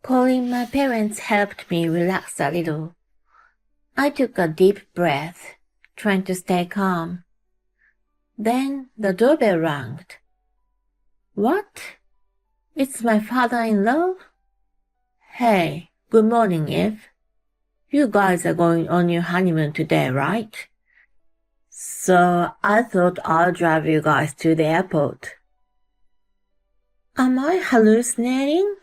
Calling my parents helped me relax a little. I took a deep breath, trying to stay calm. Then the doorbell rang. What? It's my father-in-law? Hey, good morning, Eve. You guys are going on your honeymoon today, right? So I thought I'll drive you guys to the airport. Am I hallucinating?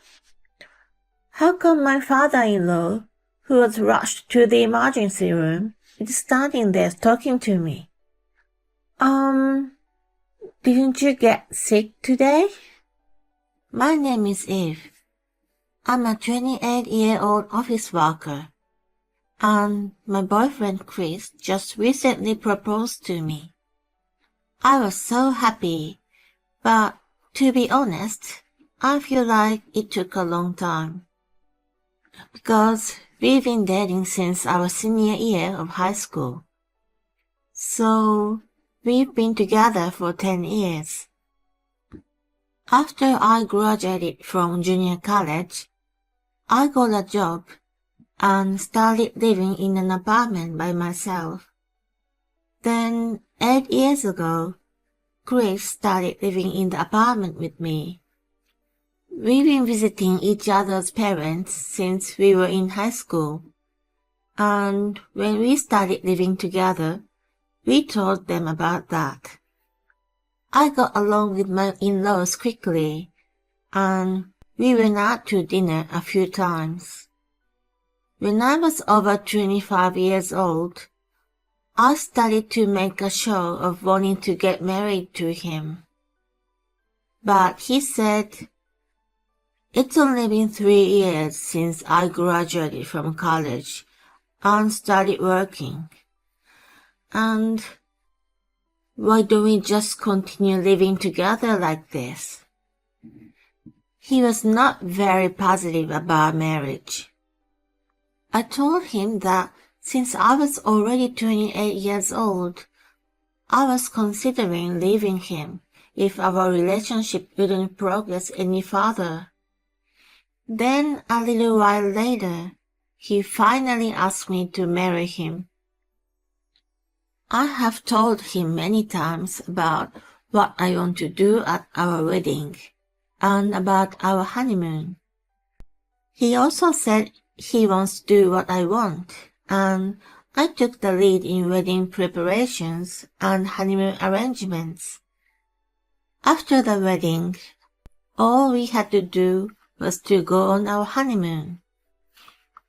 How come my father-in-law, who was rushed to the emergency room, is standing there talking to me? Didn't you get sick today? My name is Eve. I'm a 28-year-old office worker, and my boyfriend Chris just recently proposed to me. I was so happy, but to be honest, I feel like it took a long time. Because we've been dating since our senior year of high school. So we've been together for 10 years. After I graduated from junior college, I got a job and started living in an apartment by myself. Then 8 years ago, Chris started living in the apartment with me. We've been visiting each other's parents since we were in high school. And when we started living together, we told them about that. I got along with my in-laws quickly, and we went out to dinner a few times. When I was over 25 years old, I started to make a show of wanting to get married to him. But he said, "It's only been 3 years since I graduated from college and started working. And why don't we just continue living together like this?" He was not very positive about marriage. I told him that since I was already 28 years old, I was considering leaving him if our relationship wouldn't progress any further. Then a little while later, he finally asked me to marry him. I have told him many times about what I want to do at our wedding and about our honeymoon. He also said he wants to do what I want, and I took the lead in wedding preparations and honeymoon arrangements. After the wedding, all we had to do was to go on our honeymoon.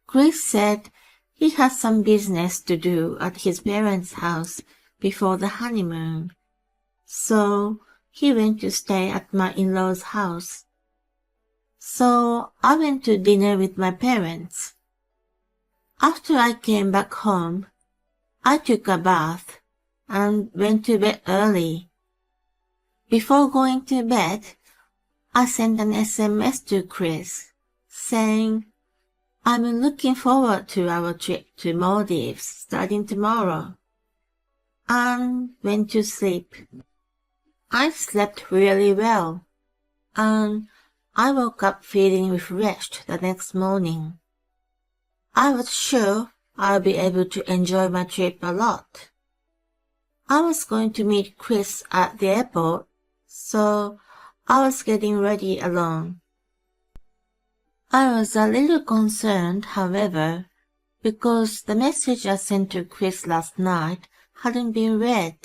Chris said he had some business to do at his parents' house before the honeymoon, so he went to stay at my in-laws' house. So I went to dinner with my parents. After I came back home, I took a bath and went to bed early. Before going to bed, I sent an SMS to Chris saying, "I'm looking forward to our trip to Maldives starting tomorrow," and went to sleep. I slept really well, and I woke up feeling refreshed the next morning. I was sure I'll be able to enjoy my trip a lot. I was going to meet Chris at the airport, so I was getting ready alone. I was a little concerned, however, because the message I sent to Chris last night hadn't been read.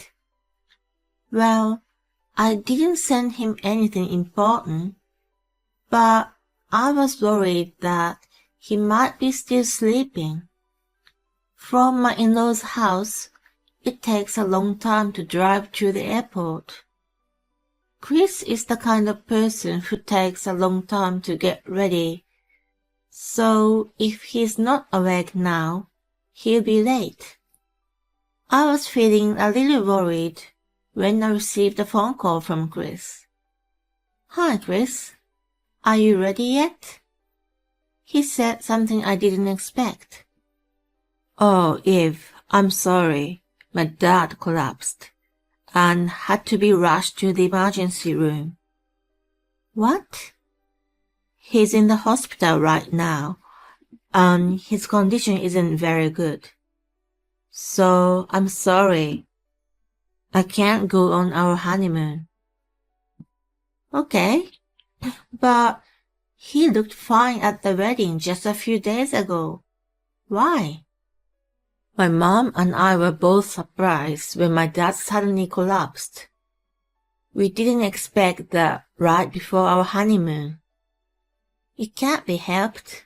Well, I didn't send him anything important, but I was worried that he might be still sleeping. From my in-laws' house, it takes a long time to drive to the airport. Chris is the kind of person who takes a long time to get ready, so if he's not awake now, he'll be late. I was feeling a little worried when I received a phone call from Chris. "Hi, Chris. Are you ready yet?" He said something I didn't expect. "Oh, Eve, I'm sorry. My dad collapsed and had to be rushed to the emergency room." "What?" He's in the hospital right now, and his condition isn't very good. So I'm sorry. I can't go on our honeymoon. Okay, but he looked fine at the wedding just a few days ago. Why? My mom and I were both surprised when my dad suddenly collapsed. We didn't expect that right before our honeymoon. It can't be helped.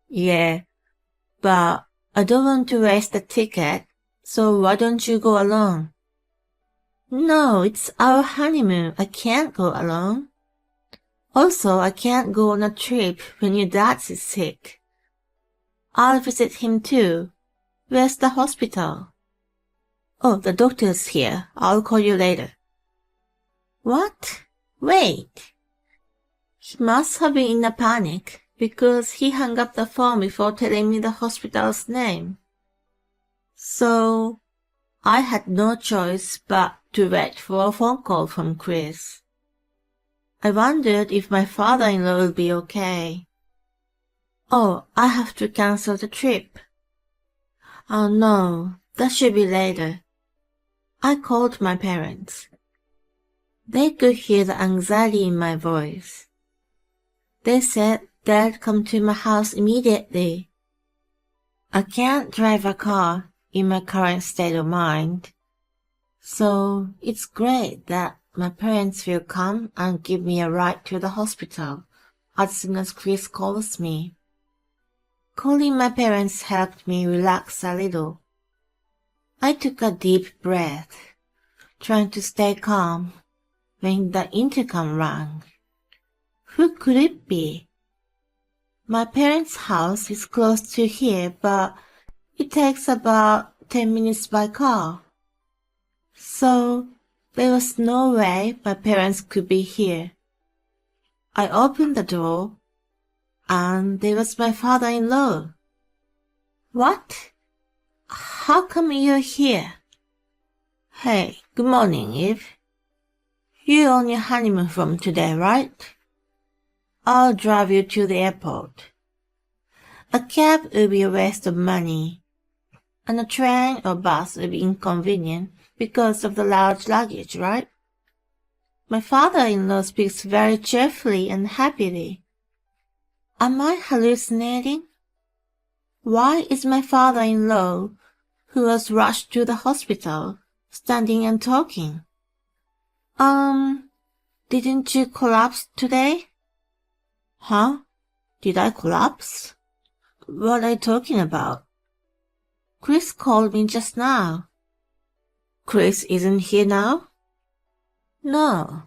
Yeah, but I don't want to waste the ticket, so why don't you go alone? No, it's our honeymoon. I can't go alone. Also, I can't go on a trip when your dad is sick. I'll visit him too. Where's the hospital? Oh, the doctor's here. I'll call you later. What? Wait. He must have been in a panic because he hung up the phone before telling me the hospital's name. So, I had no choice but to wait for a phone call from Chris. I wondered if my father-in-law would be okay. Oh, I have to cancel the trip. Oh no, that should be later. I called my parents. They could hear the anxiety in my voice. They said they'd come to my house immediately. I can't drive a car in my current state of mind. So it's great that my parents will come and give me a ride to the hospital as soon as Chris calls me. Calling my parents helped me relax a little. I took a deep breath, trying to stay calm when the intercom rang. Who could it be? My parents' house is close to here, but it takes about 10 minutes by car. So there was no way my parents could be here. I opened the door, and there was my father-in-law. What? How come you're here? Hey, good morning, Eve. You're on your honeymoon from today, right? I'll drive you to the airport. A cab will be a waste of money, and a train or bus will be inconvenient because of the large luggage, right? My father-in-law speaks very cheerfully and happily. Am I hallucinating? Why is my father-in-law, who was rushed to the hospital, standing and talking? Didn't you collapse today? Huh? Did I collapse? What are you talking about? Chris called me just now. Chris isn't here now? No.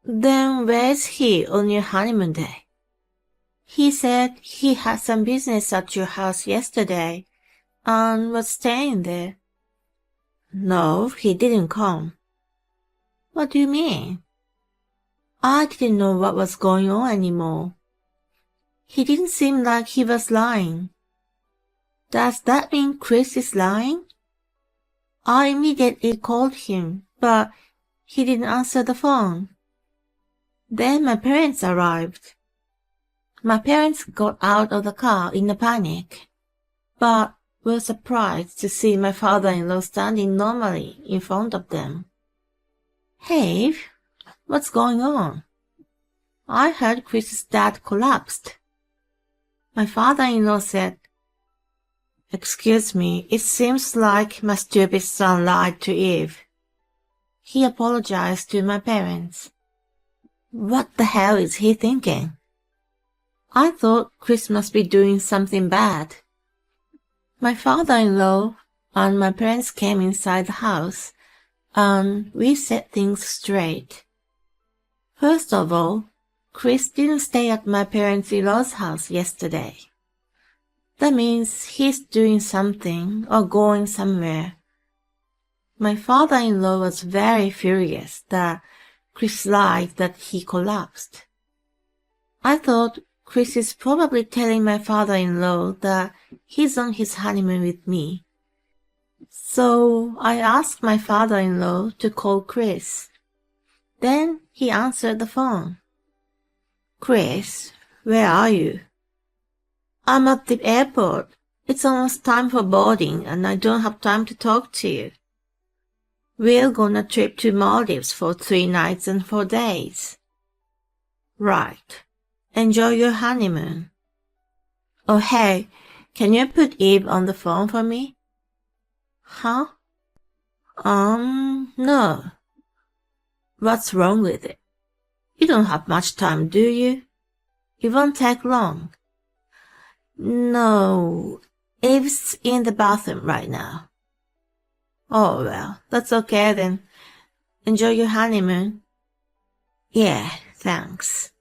Then where's he on your honeymoon day? He said he had some business at your house yesterday and was staying there. No, he didn't come. What do you mean? I didn't know what was going on anymore. He didn't seem like he was lying. Does that mean Chris is lying? I immediately called him, but he didn't answer the phone. Then my parents arrived. My parents got out of the car in a panic, but were surprised to see my father-in-law standing normally in front of them. Hey, what's going on? I heard Chris's dad collapsed. My father-in-law said, Excuse me, it seems like my stupid son lied to Eve. He apologized to my parents. What the hell is he thinking? I thought Chris must be doing something bad. My father-in-law and my parents came inside the house, and we set things straight. First of all, Chris didn't stay at my parents-in-law's house yesterday. That means he's doing something or going somewhere. My father-in-law was very furious that Chris lied that he collapsed. I thought Chris is probably telling my father-in-law that he's on his honeymoon with me. So I asked my father-in-law to call Chris. Then he answered the phone. Chris, where are you? I'm at the airport. It's almost time for boarding and I don't have time to talk to you. We're going on a trip to Maldives for 3 nights and 4 days. Right. Enjoy your honeymoon. Oh hey, can you put Eve on the phone for me? Huh? No. What's wrong with it? You don't have much time, do you? It won't take long. No, Eve's in the bathroom right now. Oh well, that's okay then. Enjoy your honeymoon. Yeah, thanks.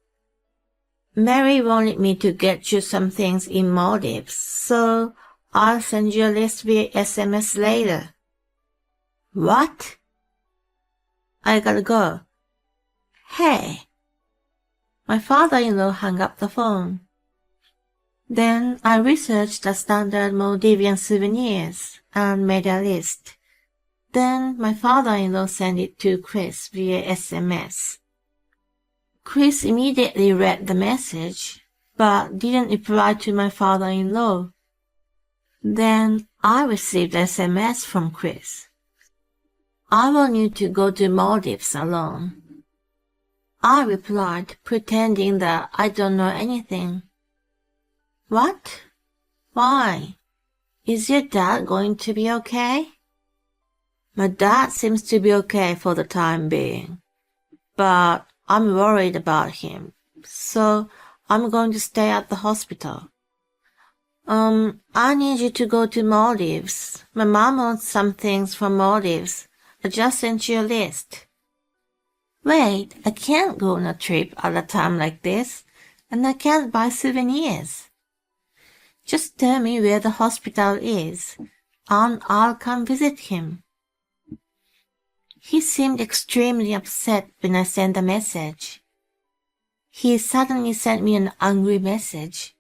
Mary wanted me to get you some things in Maldives, so I'll send you a list via SMS later. What? I gotta go. Hey. My father-in-law hung up the phone. Then I researched the standard Maldivian souvenirs and made a list. Then my father-in-law sent it to Chris via SMS. Chris immediately read the message, but didn't reply to my father-in-law. Then I received SMS from Chris. I want you to go to Maldives alone. I replied, pretending that I don't know anything. What? Why? Is your dad going to be okay? My dad seems to be okay for the time being, but I'm worried about him, so I'm going to stay at the hospital. I need you to go to Maldives. My mom wants some things from Maldives. I just sent you a list. Wait, I can't go on a trip at a time like this, and I can't buy souvenirs. Just tell me where the hospital is, and I'll come visit him. He seemed extremely upset when I sent the message. He suddenly sent me an angry message.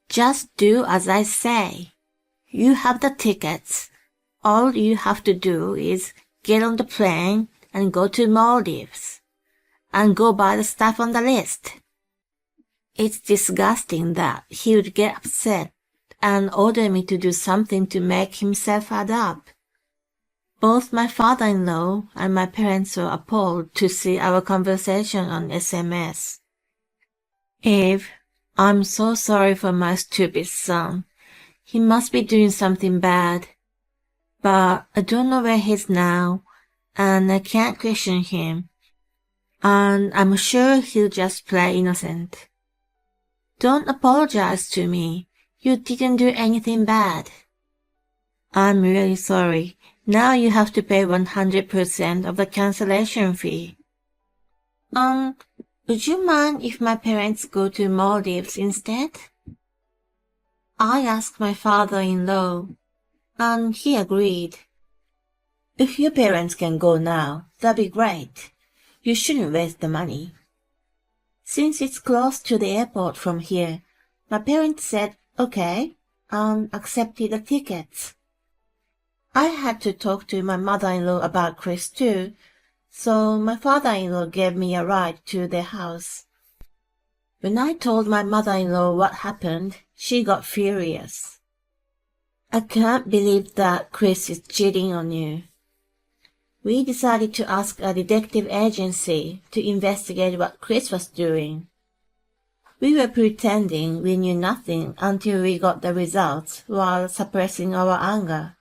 Just do as I say. You have the tickets. All you have to do is get on the plane and go to Maldives, and go buy the stuff on the list. It's disgusting that he would get upset and order me to do something to make himself add up. Both my father-in-law and my parents were appalled to see our conversation on SMS. Eve, I'm so sorry for my stupid son. He must be doing something bad. But I don't know where he is now, and I can't question him. And I'm sure he'll just play innocent. Don't apologize to me. You didn't do anything bad. I'm really sorry. Now you have to pay 100% of the cancellation fee. Would you mind if my parents go to Maldives instead? I asked my father-in-law, and he agreed. If your parents can go now, that'd be great. You shouldn't waste the money. Since it's close to the airport from here, my parents said okay and accepted the tickets. I had to talk to my mother-in-law about Chris too, so my father-in-law gave me a ride to their house. When I told my mother-in-law what happened, she got furious. I can't believe that Chris is cheating on you. We decided to ask a detective agency to investigate what Chris was doing. We were pretending we knew nothing until we got the results while suppressing our anger.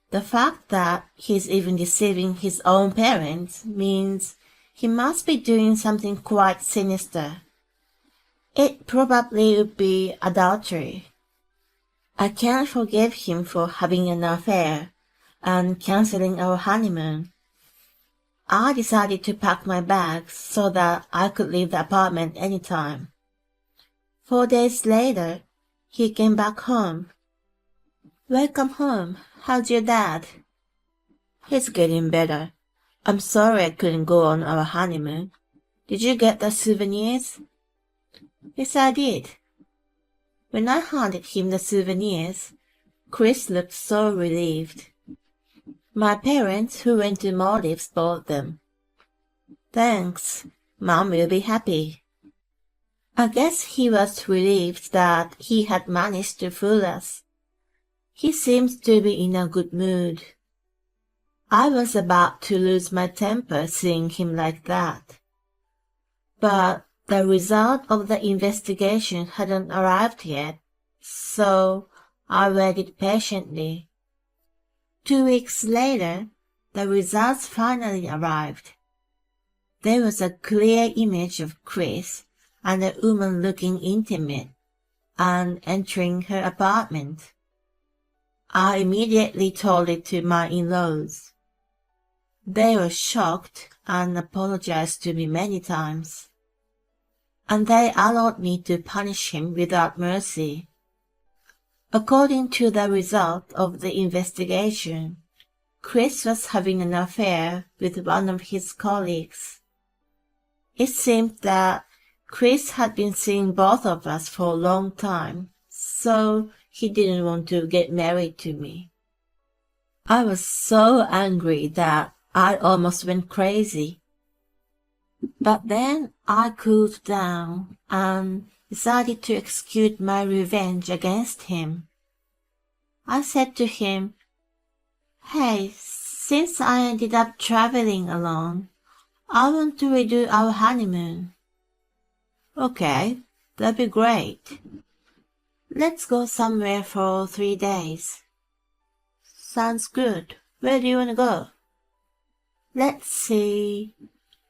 The fact that he's even deceiving his own parents means he must be doing something quite sinister. It probably would be adultery. I can't forgive him for having an affair and canceling our honeymoon. I decided to pack my bags so that I could leave the apartment anytime. 4 days later, he came back home. Welcome home. How's your dad? He's getting better. I'm sorry I couldn't go on our honeymoon. Did you get the souvenirs? Yes, I did. When I handed him the souvenirs, Chris looked so relieved. My parents, who went to Maldives, bought them. Thanks. Mom will be happy. I guess he was relieved that he had managed to fool us. He seems to be in a good mood. I was about to lose my temper seeing him like that. But the result of the investigation hadn't arrived yet, so I waited patiently. 2 weeks later, the results finally arrived. There was a clear image of Chris and a woman looking intimate and entering her apartment. I immediately told it to my in-laws. They were shocked and apologized to me many times. And they allowed me to punish him without mercy. According to the result of the investigation, Chris was having an affair with one of his colleagues. It seemed that Chris had been seeing both of us for a long time, so he didn't want to get married to me. I was so angry that I almost went crazy. But then I cooled down and decided to execute my revenge against him. I said to him, "Hey, since I ended up traveling alone, I want to redo our honeymoon." "Okay, that'd be great. Let's go somewhere for 3 days." "Sounds good. Where do you want to go?" "Let's see.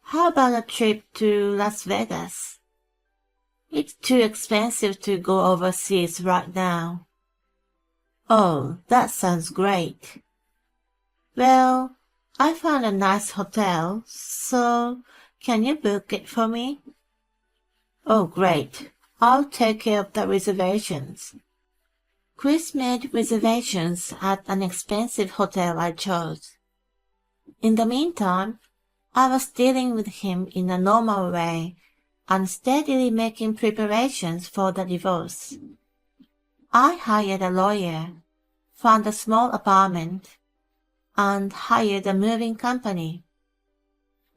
How about a trip to Las Vegas?" "It's too expensive to go overseas right now." "Oh, that sounds great. Well, I found a nice hotel, so can you book it for me?" "Oh, great. I'll take care of the reservations." Chris made reservations at an expensive hotel I chose. In the meantime, I was dealing with him in a normal way and steadily making preparations for the divorce. I hired a lawyer, found a small apartment, and hired a moving company.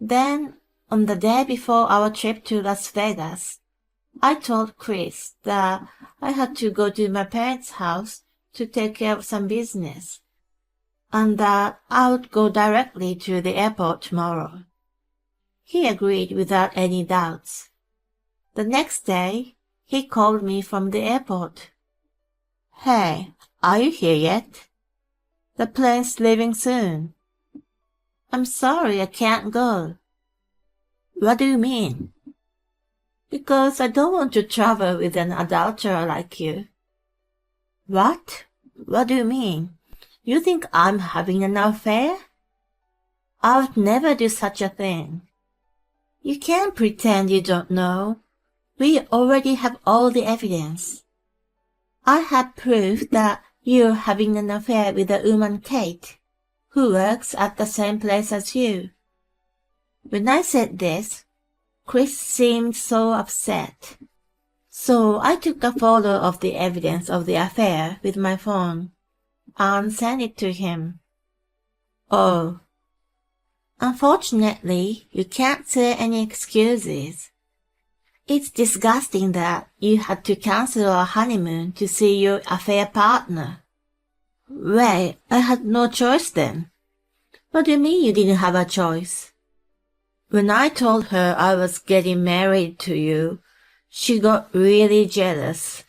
Then, on the day before our trip to Las Vegas, I told Chris that I had to go to my parents' house to take care of some business, and that I would go directly to the airport tomorrow. He agreed without any doubts. The next day, he called me from the airport. "Hey, are you here yet? The plane's leaving soon." "I'm sorry, I can't go." "What do you mean?" "Because I don't want to travel with an adulterer like you." "What? What do you mean? You think I'm having an affair?" "I would never do such a thing." "You can't pretend you don't know. We already have all the evidence. I have proof that you're having an affair with a woman, Kate, who works at the same place as you." When I said this, Chris seemed so upset. So I took a photo of the evidence of the affair with my phone and sent it to him. "Oh, unfortunately, you can't say any excuses. It's disgusting that you had to cancel our honeymoon to see your affair partner." "Wait, I had no choice then." "What do you mean you didn't have a choice?" "When I told her I was getting married to you, she got really jealous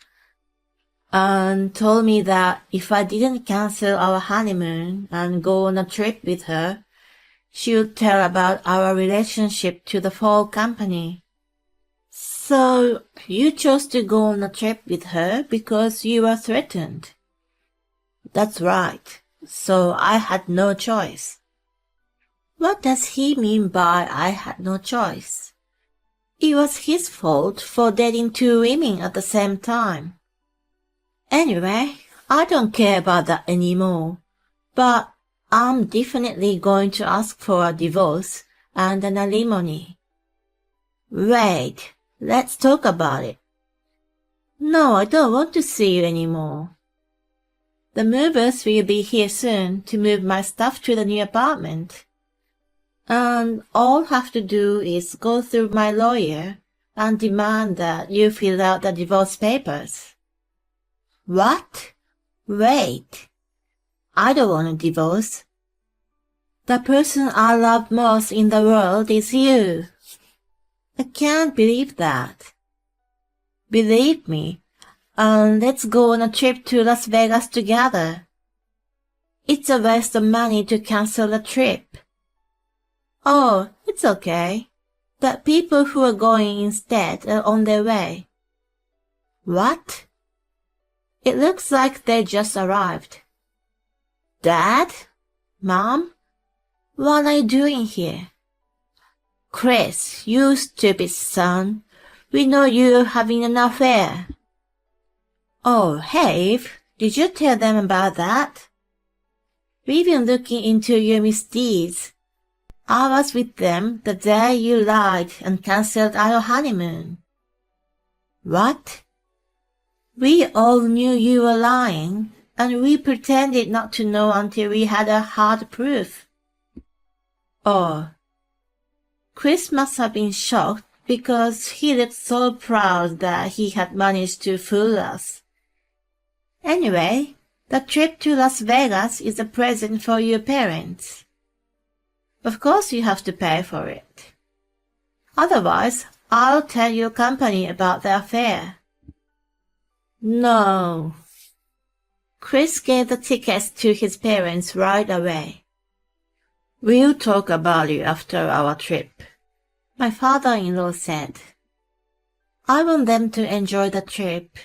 and told me that if I didn't cancel our honeymoon and go on a trip with her, she would tell about our relationship to the whole company." "So you chose to go on a trip with her because you were threatened?" "That's right. So I had no choice." What does he mean by I had no choice? It was his fault for dating 2 women at the same time. Anyway, I don't care about that anymore, but I'm definitely going to ask for a divorce and an alimony. Wait, let's talk about it. No, I don't want to see you anymore. The movers will be here soon to move my stuff to the new apartment. And all I have to do is go through my lawyer and demand that you fill out the divorce papers. What? Wait. I don't want a divorce. The person I love most in the world is you. I can't believe that. Believe me, and let's go on a trip to Las Vegas together. It's a waste of money to cancel the trip. Oh, it's okay. The people who are going instead are on their way. What? It looks like they just arrived. Dad? Mom? What are you doing here? Chris, you stupid son. We know you're having an affair. Oh, Have, did you tell them about that? We've been looking into your misdeeds. I was with them the day you lied and cancelled our honeymoon. What? We all knew you were lying, and we pretended not to know until we had a hard proof. Oh. Chris must have been shocked because he looked so proud that he had managed to fool us. Anyway, the trip to Las Vegas is a present for your parents. Of course you have to pay for it. Otherwise, I'll tell your company about the affair. No. Chris gave the tickets to his parents right away. We'll talk about it after our trip, my father-in-law said. I want them to enjoy the trip.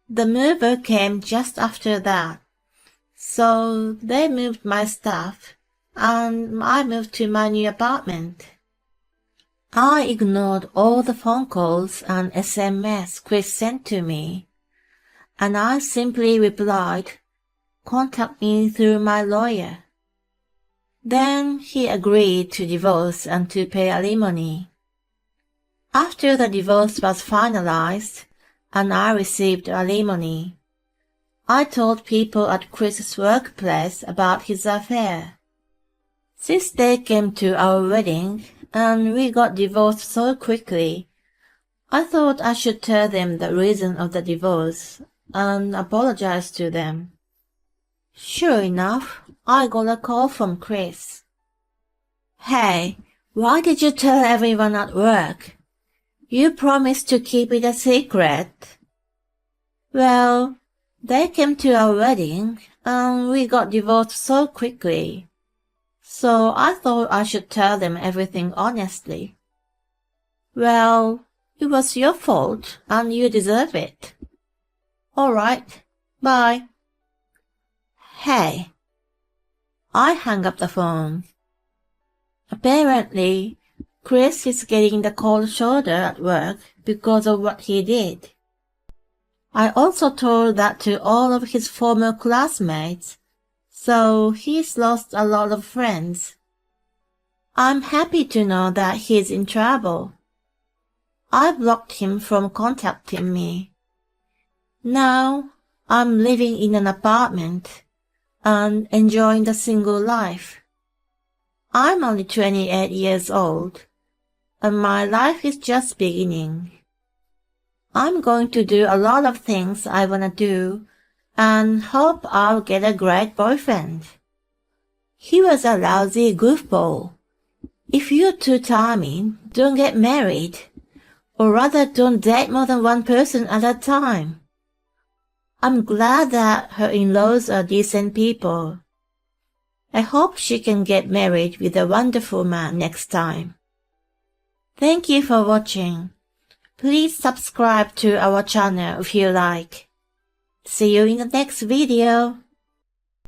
The mover came just after that, so they moved my stuff, and I moved to my new apartment. I ignored all the phone calls and SMS Chris sent to me, and I simply replied, "Contact me through my lawyer." Then he agreed to divorce and to pay alimony. After the divorce was finalized, and I received alimony, I told people at Chris's workplace about his affair. Since they came to our wedding, and we got divorced so quickly, I thought I should tell them the reason of the divorce and apologize to them. Sure enough, I got a call from Chris. Hey, why did you tell everyone at work? You promised to keep it a secret. Well, they came to our wedding, and we got divorced so quickly. So I thought I should tell them everything honestly. Well, it was your fault, and you deserve it. All right, bye. Hey. I hung up the phone. Apparently, Chris is getting the cold shoulder at work because of what he did. I also told that to all of his former classmates, so he's lost a lot of friends. I'm happy to know that he's in trouble. I blocked him from contacting me. Now, I'm living in an apartment and enjoying the single life. I'm only 28 years old, and my life is just beginning. I'm going to do a lot of things I want to do, and hope I'll get a great boyfriend. He was a lousy goofball. If you're too charming, don't get married, or rather don't date more than one person at a time. I'm glad that her in-laws are decent people. I hope she can get married with a wonderful man next time. Thank you for watching. Please subscribe to our channel if you like. See you in the next video.